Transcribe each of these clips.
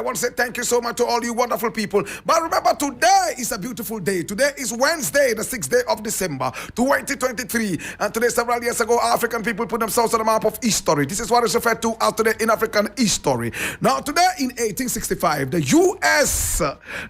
want to say thank you so much to all you wonderful people. But remember, today is a beautiful day. Today is Wednesday, the 6th day of December, 2023. And today, several years ago, African people put themselves on the map of history. This is what is referred to as today in African history. Now, today in 1865, the U.S.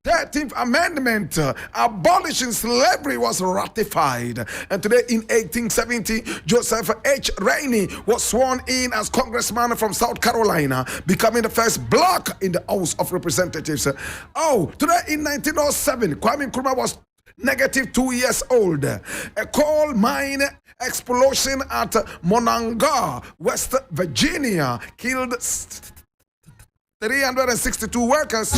13th Amendment abolishing slavery was ratified. And today in 1870, Joseph H. Rainey was sworn in as congressman from South Carolina, becoming the first black in the House of Representatives. Oh, today in 1907, Kwame Nkrumah was -2 years old. A coal mine explosion at Monongah, West Virginia, killed 362 workers.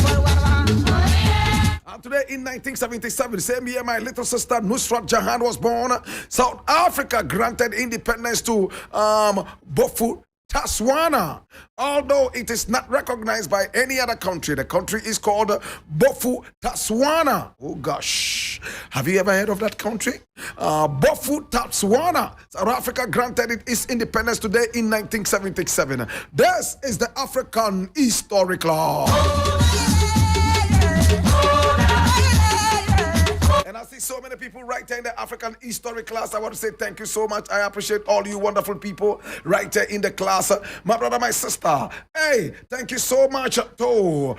And today in 1977, same year, my little sister Nusrat Jahan was born. South Africa granted independence to Bofu Botswana, although it is not recognized by any other country. The country is called Bofu Botswana. Oh gosh, have you ever heard of that country? Bofu Botswana. South Africa granted it its independence today in 1977. This is the African History Club. And I see so many people right there in the African History class. I want to say thank you so much. I appreciate all you wonderful people right there in the class. My brother, my sister. Hey, thank you so much to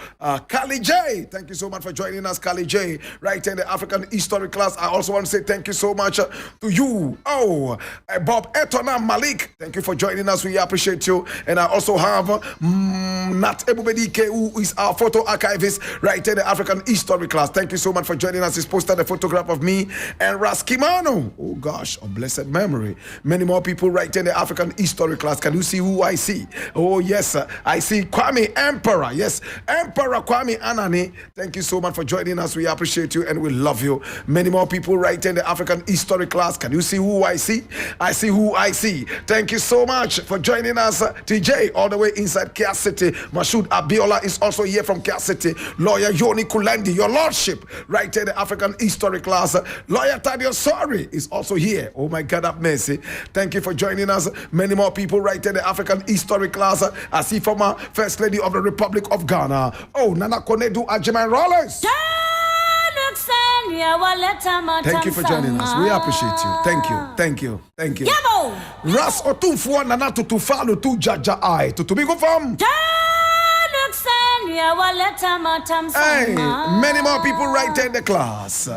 Kali J. Thank you so much for joining us, Kali J, right there in the African History class. I also want to say thank you so much to you. Oh, Bob Etona Malik. Thank you for joining us. We appreciate you. And I also have Nat Ebubedike, who is our photo archivist right there in the African History class. Thank you so much for joining us. He's posted a photograph of me and Raskimano. Oh gosh, of blessed memory. Many more people right in the African History class. Can you see who I see? Oh yes, I see Kwame Emperor. Yes, Emperor Kwame Anani. Thank you so much for joining us. We appreciate you and we love you. Many more people right in the African History class. Can you see who I see? I see who I see. Thank you so much for joining us. TJ, all the way inside Kia City. Mashoud Abiola is also here from Kia City. Lawyer Yoni Kulendi, your lordship, right in the African History class. Lawyer Tadio Sorry is also here. Oh my God, have mercy. Thank you for joining us. Many more people right in the African History class. I see former First Lady of the Republic of Ghana. Oh, Nana Konedu Ajiman Rollins. Thank you for joining us. We appreciate you. Thank you. Thank you. Thank you. Ras Otumfua Nana Tutufalu Tu Jaja I. Tutubigo Fam. Hey, many more people right there in the class.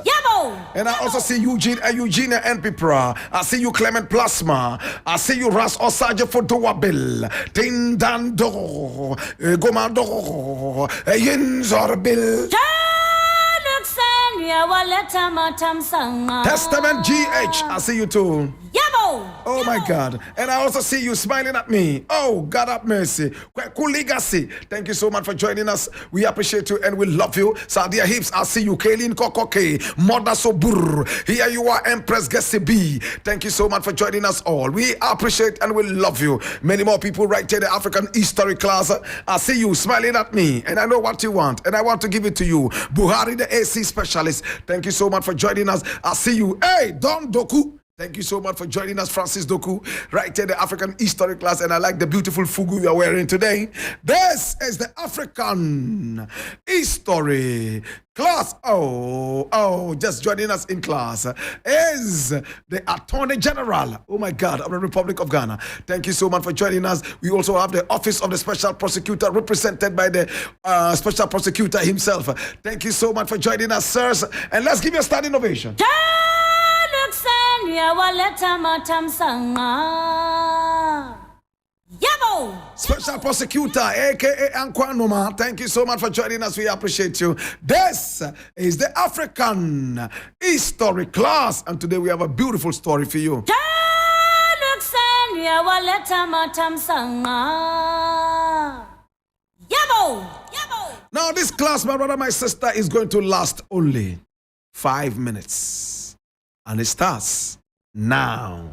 And I also see Eugene and Eugenia and Pipra. I see you Clement Plasma. I see you Ras Osaje Fodoa Bill. Tindando Gomado Yinzor Bill. Testament GH, I see you too. Oh my God. And I also see you smiling at me. Oh, God have mercy. Legacy. Thank you so much for joining us. We appreciate you and we love you. Sadia Hips, I see you. Kaylin Kokoke, Moda Sobur. Here you are, Empress Gessi B. Thank you so much for joining us all. We appreciate and we love you. Many more people right here in the African History class. I see you smiling at me and I know what you want and I want to give it to you. Buhari, the AC specialist. Thank you so much for joining us. I see you. Hey, Don Doku. Thank you so much for joining us, Francis Doku, right here in the African History class. And I like the beautiful fugu you are wearing today. This is the African History class. Oh, just joining us in class is the Attorney General, oh my God, of the Republic of Ghana. Thank you so much for joining us. We also have the Office of the Special Prosecutor represented by the Special Prosecutor himself. Thank you so much for joining us, sirs. And let's give you a standing ovation. Special Prosecutor, aka Ankwanoma, thank you so much for joining us. We appreciate you. This is the African History class, and today we have a beautiful story for you. Now, this class, my brother, my sister, is going to last only 5 minutes. And it starts now.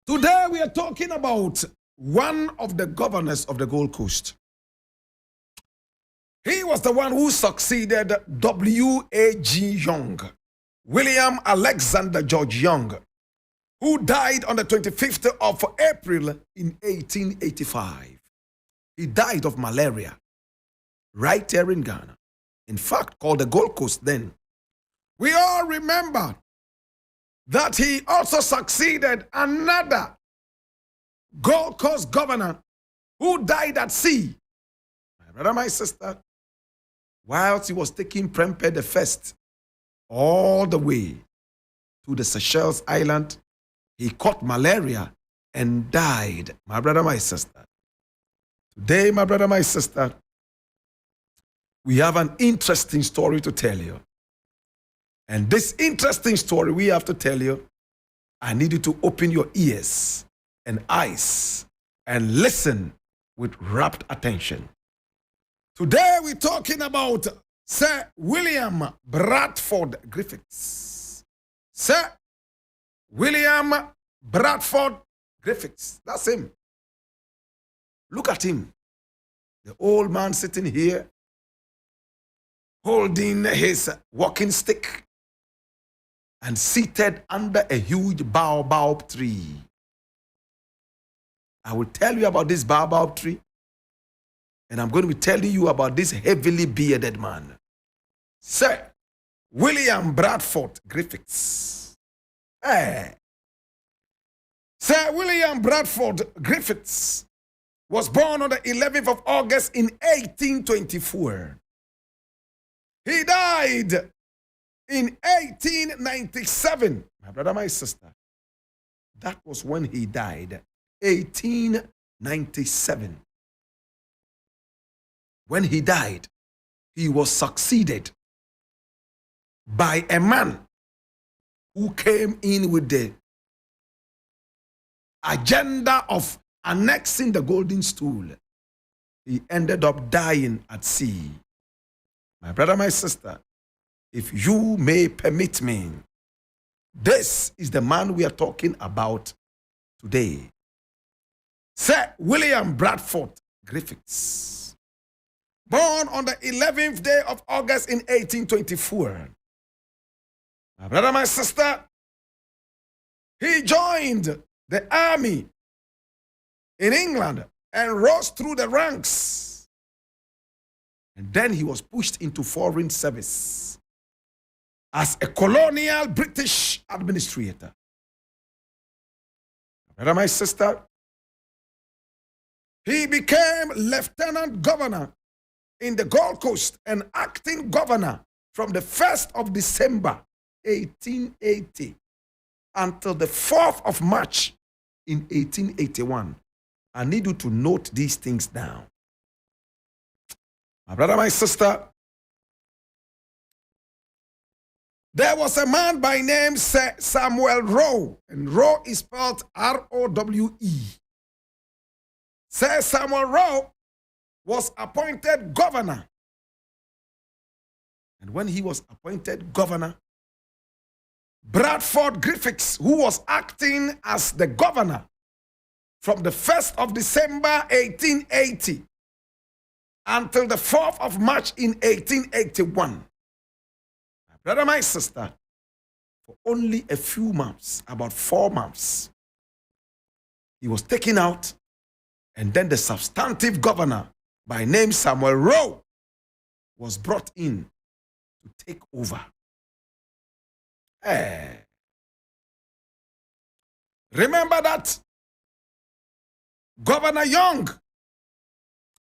Today we are talking about one of the governors of the Gold Coast. He was the one who succeeded W.A.G. Young, William Alexander George Young. who died on the 25th of April in 1885. He died of malaria right here in Ghana. In fact, called the Gold Coast then. We all remember that he also succeeded another Gold Coast governor who died at sea. My brother, my sister, whilst he was taking Prempeh the First all the way to the Seychelles Island, he caught malaria and died. My brother, my sister. Today, my brother, my sister, we have an interesting story to tell you. And this interesting story we have to tell you, I need you to open your ears and eyes and listen with rapt attention. Today we're talking about Sir William Bradford Griffiths. Sir William Bradford Griffiths. That's him. Look at him. The old man sitting here holding his walking stick and seated under a huge baobab tree. I will tell you about this baobab tree, and I'm going to be telling you about this heavily bearded man, Sir William Bradford Griffiths. Hey. Sir William Bradford Griffiths was born on the 11th of August in 1824. He died in 1897. My brother, my sister, that was when he died. 1897. When he died, he was succeeded by a man who came in with the agenda of annexing the golden stool. He ended up dying at sea. My brother, my sister, if you may permit me, this is the man we are talking about today. Sir William Bradford Griffiths, born on the 11th day of August in 1824. My brother, my sister, he joined the army in England and rose through the ranks. And then he was pushed into foreign service as a colonial British administrator. My brother, my sister, he became lieutenant governor in the Gold Coast and acting governor from the 1st of December 1880 until the 4th of March in 1881. I need you to note these things down. My brother, my sister, there was a man by name Sir Samuel Rowe, and Rowe is spelled R-O-W-E. Sir Samuel Rowe was appointed governor. And when he was appointed governor, Bradford Griffiths, who was acting as the governor from the 1st of December 1880 until the 4th of March in 1881. My brother, my sister, for only a few months, about 4 months, he was taken out, and then the substantive governor by name Samuel Rowe was brought in to take over. Remember that Governor Young,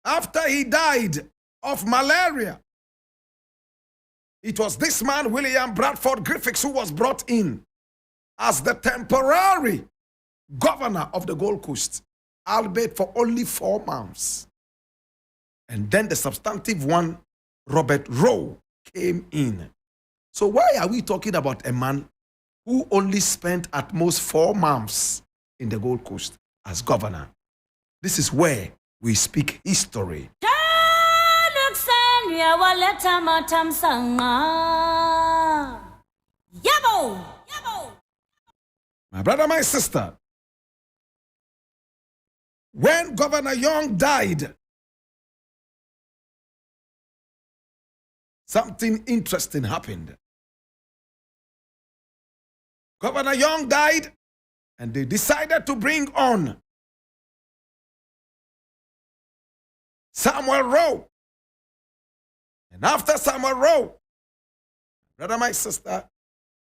after he died of malaria, it was this man, William Bradford Griffiths, who was brought in as the temporary governor of the Gold Coast, albeit for only 4 months. And then the substantive one, Robert Rowe, came in. So why are we talking about a man who only spent at most 4 months in the Gold Coast as governor? This is where we speak history. My brother, my sister, when Governor Young died, something interesting happened. Governor Young died, And they decided to bring on Samuel Rowe. And after Samuel Rowe, brother, my sister,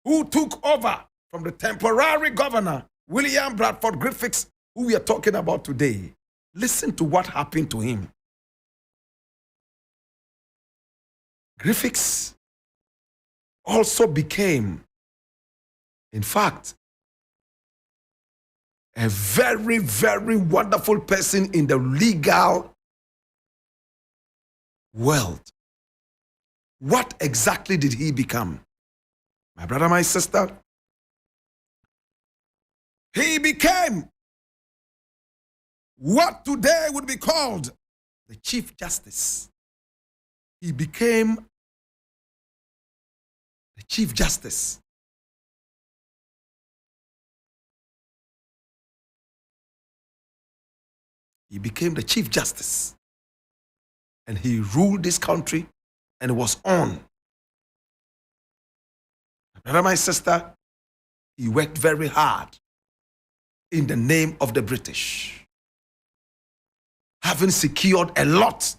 who took over from the temporary governor, William Bradford Griffiths, who we are talking about today, listen to what happened to him. Griffiths also became, in fact, a very, very wonderful person in the legal world. What exactly did he become? My brother, my sister, he became what today would be called the Chief Justice. He became the Chief Justice. He became the Chief Justice. And he ruled this country and was on. My brother, my sister, he worked very hard in the name of the British, having secured a lot.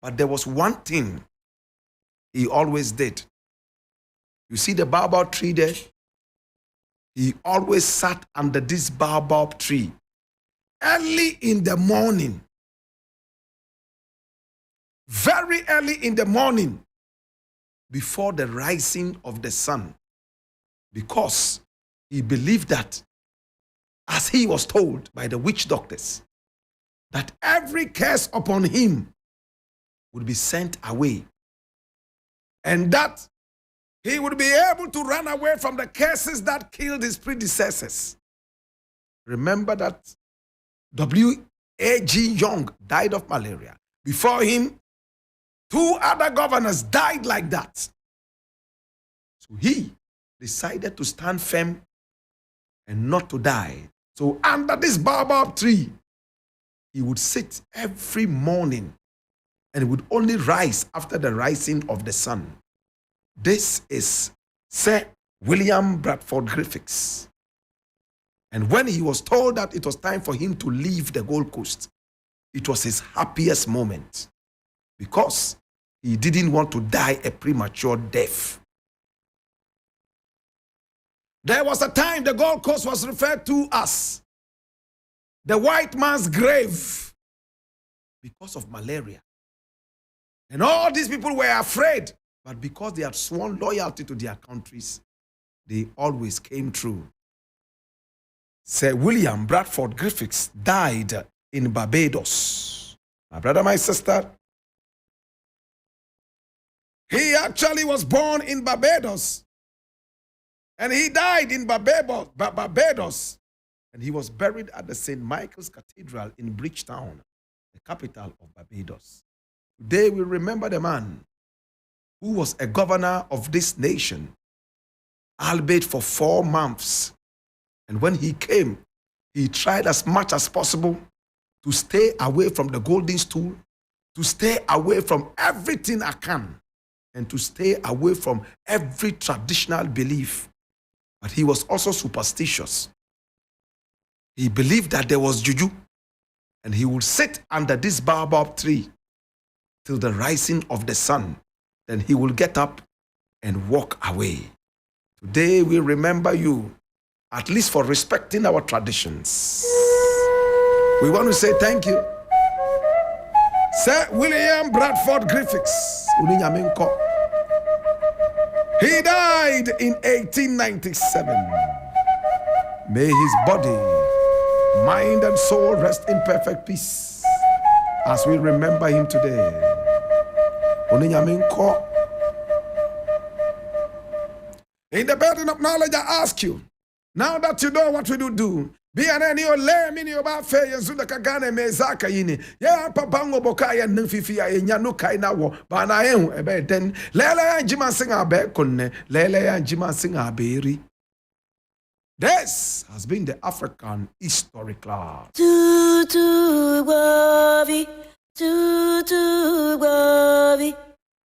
But there was one thing he always did. You see the baobab tree there? He always sat under this baobab tree early in the morning, very early in the morning, before the rising of the sun, because he believed that, as he was told by the witch doctors, that every curse upon him would be sent away, and that he would be able to run away from the curses that killed his predecessors. Remember that W.A.G. Young died of malaria. Before him, 2 other governors died like that. So he decided to stand firm and not to die. So under this baobab tree, he would sit every morning, and he would only rise after the rising of the sun. This is Sir William Bradford Griffiths. And when he was told that it was time for him to leave the Gold Coast, it was his happiest moment, because he didn't want to die a premature death. There was a time the Gold Coast was referred to as the white man's grave because of malaria. And all these people were afraid, but because they had sworn loyalty to their countries, they always came true. Sir William Bradford Griffiths died in Barbados. My brother, my sister, he actually was born in Barbados, and he died in Barbados, and he was buried at the St. Michael's Cathedral in Bridgetown, the capital of Barbados. Today we remember the man who was a governor of this nation, albeit for 4 months. And when he came, he tried as much as possible to stay away from the golden stool, to stay away from everything I can, and to stay away from every traditional belief. But he was also superstitious. He believed that there was juju, and he would sit under this baobab tree till the rising of the sun. Then he will get up and walk away. Today we remember you, at least for respecting our traditions. We want to say thank you. Sir William Bradford Griffiths. He died in 1897. May his body, mind, and soul rest in perfect peace as we remember him today. In the burden of knowledge, I ask you, now that you know what we do, be an any or lay mini about fair and Zudakagane Mezaka yini. Ya papango bokaya nfifi ya nyano kaina wo. Bana emu ebe den. Lele ya njima singa be konne. Lele ya njima singa beri. This has been the African History Class. Tutu Bobby,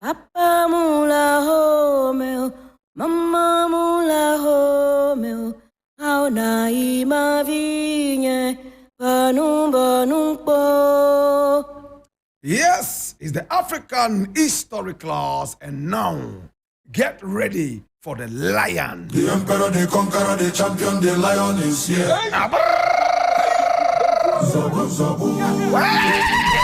Papa mula home, Mama mula home, how na ima vinye banum banum po. Yes, it's the African history class, and now get ready for the lion. The emperor, the conqueror, the champion, the lion is here. Zabu, zabu.